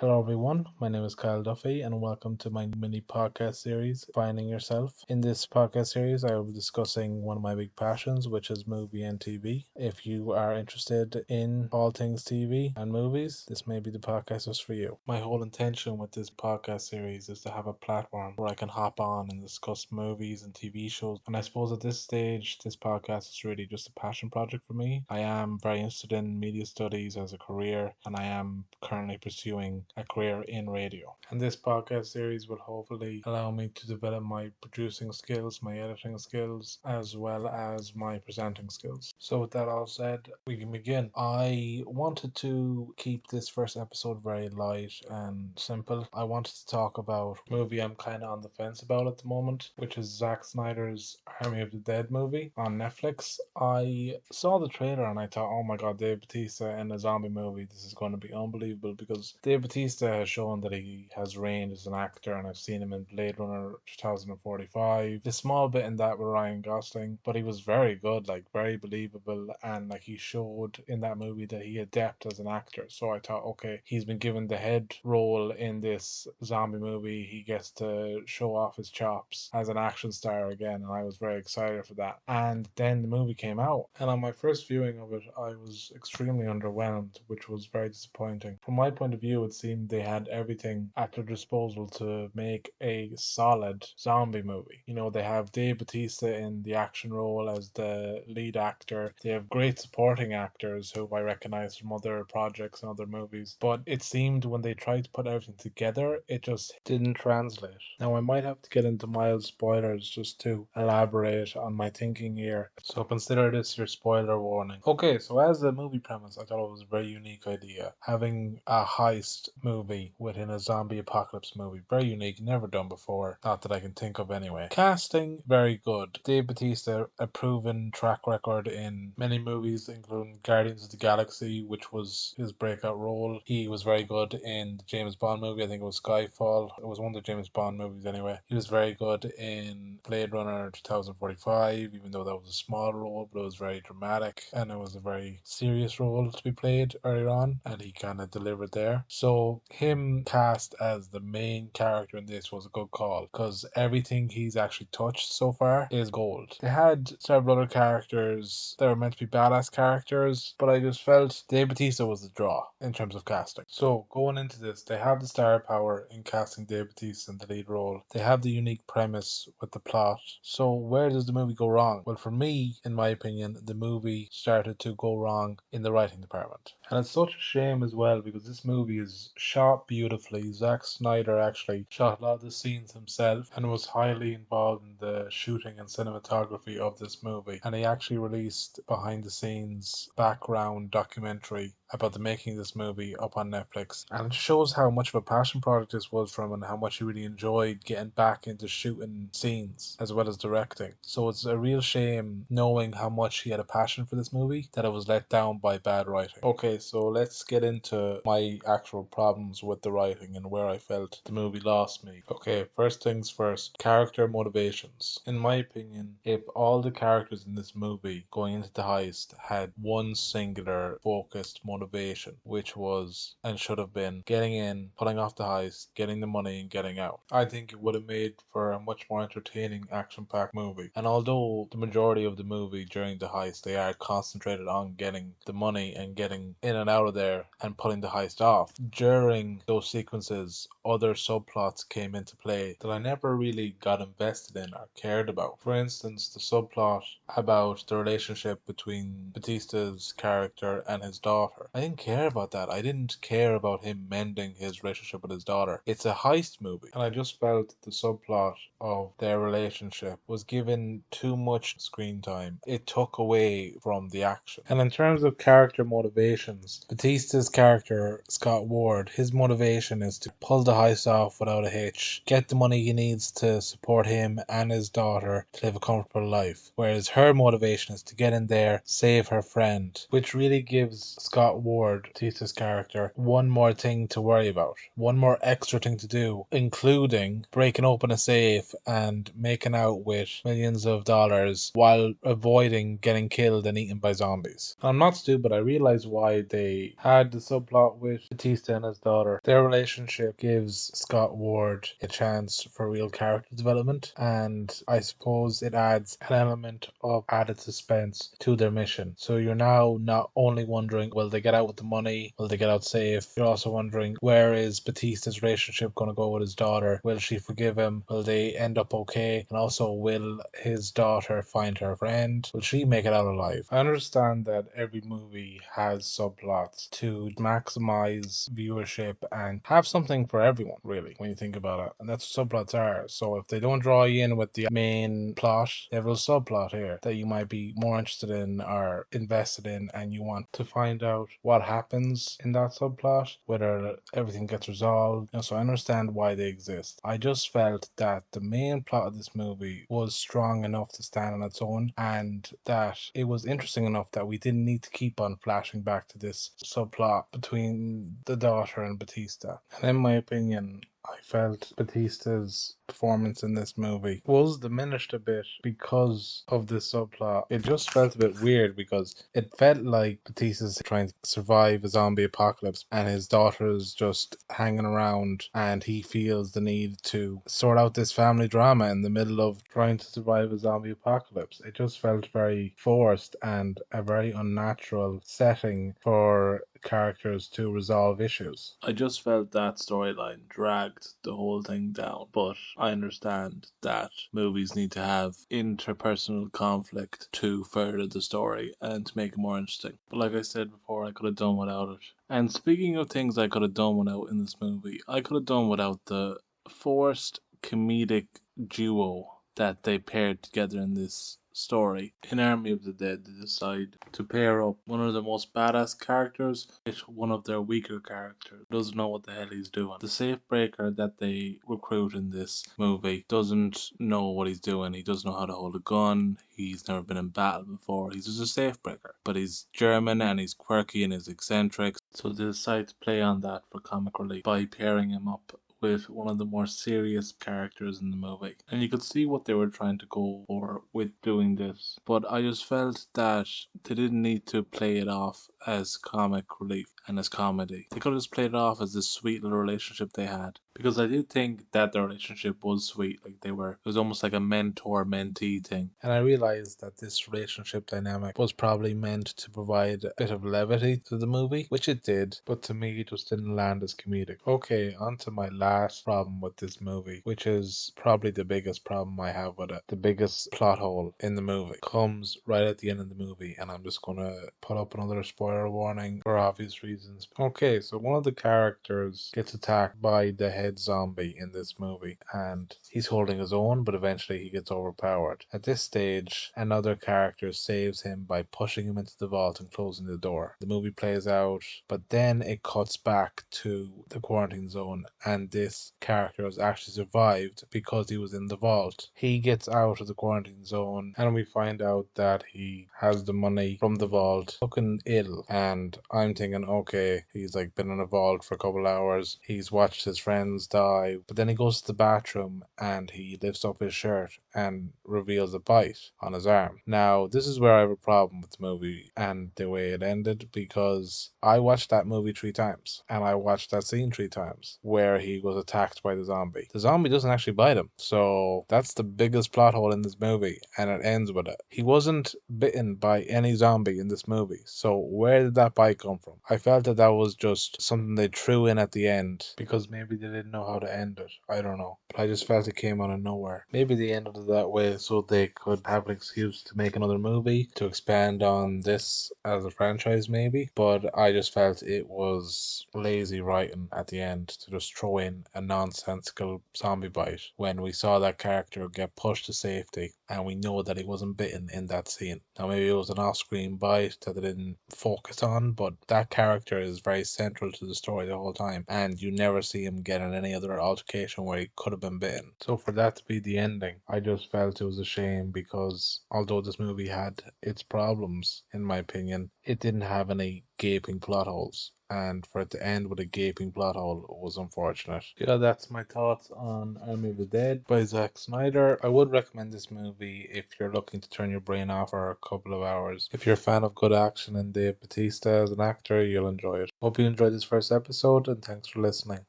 Hello, everyone. My name is Kyle Duffy, and welcome to my mini podcast series, Finding Yourself. In this podcast series, I will be discussing one of my big passions, which is movie and TV. If you are interested in all things TV and movies, this may be the podcast just for you. My whole intention with this podcast series is to have a platform where I can hop on and discuss movies and TV shows. And I suppose at this stage, this podcast is really just a passion project for me. I am very interested in media studies as a career, and I am currently pursuing a career in radio. And this podcast series will hopefully allow me to develop my producing skills, my editing skills, as well as my presenting skills. So, with that all said, we can begin. I wanted to keep this first episode very light and simple. I wanted to talk about a movie I'm kind of on the fence about at the moment, which is Zac Snyder's Army of the Dead movie on Netflix. I saw the trailer and I thought, oh my god, Dave Bautista in a zombie movie, this is going to be unbelievable, because Dave Bautista has shown that he has range as an actor, and I've seen him in Blade Runner 2045. The small bit in that with Ryan Gosling, but he was very good, like very believable, and like he showed in that movie that he had depth as an actor. So I thought, okay, he's been given the head role in this zombie movie. He gets to show off his chops as an action star again, and I was very excited for that. And then the movie came out, and on my first viewing of it, I was extremely underwhelmed, which was very disappointing. From my point of view, it seemed they had everything at their disposal to make a solid zombie movie. You know, they have Dave Bautista in the action role as the lead actor. They have great supporting actors who I recognize from other projects and other movies. But it seemed when they tried to put everything together, it just didn't translate. Now, I might have to get into mild spoilers just to elaborate on my thinking here. So consider this your spoiler warning. Okay, so as the movie premise, I thought it was a very unique idea. Having a heist movie within a zombie apocalypse movie. Very unique, never done before. Not that I can think of anyway. Casting, very good. Dave Bautista, a proven track record in many movies, including Guardians of the Galaxy, which was his breakout role. He was very good in the James Bond movie. I think it was Skyfall. It was one of the James Bond movies anyway. He was very good in Blade Runner 2045, even though that was a small role, but it was very dramatic and it was a very serious role to be played earlier on, and he kind of delivered there. So him cast as the main character in this was a good call, because everything he's actually touched so far is gold. They had several other characters that were meant to be badass characters, but I just felt Dave Bautista was the draw in terms of casting. So going into this, they have the star power in casting Dave Bautista in the lead role. They have the unique premise with the plot. So where does the movie go wrong? Well, for me, in my opinion, the movie started to go wrong in the writing department. And it's such a shame as well, because this movie is shot beautifully. Zac Snyder actually shot a lot of the scenes himself and was highly involved in the shooting and cinematography of this movie. And he actually released behind the scenes background documentary about the making of this movie up on Netflix. And it shows how much of a passion project this was from, and how much he really enjoyed getting back into shooting scenes as well as directing. So it's a real shame, knowing how much he had a passion for this movie, that it was let down by bad writing. Okay, so let's get into my actual problems with the writing and where I felt the movie lost me. Okay, first things first, character motivations. In my opinion, if all the characters in this movie going into the heist had one singular focused motivation, which was and should have been getting in, pulling off the heist, getting the money, and getting out, I think it would have made for a much more entertaining action-packed movie. And although the majority of the movie during the heist, they are concentrated on getting the money and getting in and out of there and pulling the heist off, during those sequences other subplots came into play that I never really got invested in or cared about. For instance, the subplot about the relationship between Batista's character and his daughter. I didn't care about that. I didn't care about him mending his relationship with his daughter. It's a heist movie, and I just felt the subplot of their relationship was given too much screen time. It took away from the action. And in terms of character motivations, Batista's character, Scott Ward, his motivation is to pull the heist off without a hitch, get the money he needs to support him and his daughter to live a comfortable life. Whereas her motivation is to get in there, save her friend, which really gives Scott Scott Ward, Batista's character, one more thing to worry about, one more extra thing to do, including breaking open a safe and making out with millions of dollars while avoiding getting killed and eaten by zombies. I'm not stupid, I realize why they had the subplot with Batista and his daughter. Their relationship gives Scott Ward a chance for real character development, and I suppose it adds an element of added suspense to their mission. So you're now not only wondering, will they get out with the money? Will they get out safe? You're also wondering, where is Batista's relationship going to go with his daughter? Will she forgive him? Will they end up okay? And also, will his daughter find her friend? Will she make it out alive? I understand that every movie has subplots to maximize viewership and have something for everyone, really, when you think about it. And that's what subplots are. So if they don't draw you in with the main plot, they have a subplot here that you might be more interested in or invested in, and you want to find out what happens in that subplot, whether everything gets resolved. So I understand why they exist. I just felt that the main plot of this movie was strong enough to stand on its own, and that it was interesting enough that we didn't need to keep on flashing back to this subplot between the daughter and Batista. And in my opinion, I felt Batista's performance in this movie was diminished a bit because of this subplot. It just felt a bit weird because it felt like Batista's trying to survive a zombie apocalypse and his daughter's just hanging around, and he feels the need to sort out this family drama in the middle of trying to survive a zombie apocalypse. It just felt very forced and a very unnatural setting for characters to resolve issues. I just felt that storyline dragged the whole thing down, but I understand that movies need to have interpersonal conflict to further the story and to make it more interesting. But like I said before, I could have done without it. And speaking of things I could have done without in this movie, I could have done without the forced comedic duo that they paired together in this story. In Army of the Dead, they decide to pair up one of the most badass characters with one of their weaker characters who doesn't know what the hell he's doing. The safe breaker that they recruit in this movie doesn't know what he's doing. He doesn't know how to hold a gun. He's never been in battle before. He's just a safe breaker. But he's German and he's quirky and he's eccentric. So they decide to play on that for comic relief by pairing him up with one of the more serious characters in the movie. And you could see what they were trying to go for with doing this. But I just felt that they didn't need to play it off as comic relief and as comedy. They could have just played it off as this sweet little relationship they had. Because I did think that their relationship was sweet. Like it was almost like a mentor-mentee thing. And I realized that this relationship dynamic was probably meant to provide a bit of levity to the movie, which it did, but to me it just didn't land as comedic. Okay, on to my last problem with this movie, which is probably the biggest problem I have with it. The biggest plot hole in the movie comes right at the end of the movie, and I'm just gonna put up another spoiler warning for obvious reasons. Okay, so one of the characters gets attacked by the head zombie in this movie, and he's holding his own, but eventually he gets overpowered. At this stage, another character saves him by pushing him into the vault and closing the door. The movie plays out, but then it cuts back to the quarantine zone, and this character has actually survived because he was in the vault. He gets out of the quarantine zone, and we find out that he has the money from the vault, looking ill. And I'm thinking, okay, he's like been in a vault for a couple hours, he's watched his friends die, but then he goes to the bathroom and he lifts up his shirt and reveals a bite on his arm. Now, this is where I have a problem with the movie and the way it ended, because I watched that movie 3 times, and I watched that scene 3 times where he was attacked by the zombie. The zombie doesn't actually bite him, so that's the biggest plot hole in this movie, and it ends with it. He wasn't bitten by any zombie in this movie, so where did that bite come from? I felt that was just something they threw in at the end because maybe they didn't know how to end it. I don't know, but I just felt it came out of nowhere. Maybe they ended it that way so they could have an excuse to make another movie to expand on this as a franchise, maybe. But I just felt it was lazy writing at the end to just throw in a nonsensical zombie bite when we saw that character get pushed to safety and we know that he wasn't bitten in that scene. Now, maybe it was an off-screen bite that they didn't focus on, but that character is very central to the story the whole time, and you never see him get in any other altercation where he could have been bitten. So for that to be the ending, I just felt it was a shame because although this movie had its problems, in my opinion, it didn't have any gaping plot holes. And for it to end with a gaping plot hole was unfortunate. Yeah, that's my thoughts on Army of the Dead by Zac Snyder. I would recommend this movie if you're looking to turn your brain off for a couple of hours. If you're a fan of good action and Dave Bautista as an actor, you'll enjoy it. Hope you enjoyed this first episode, and thanks for listening.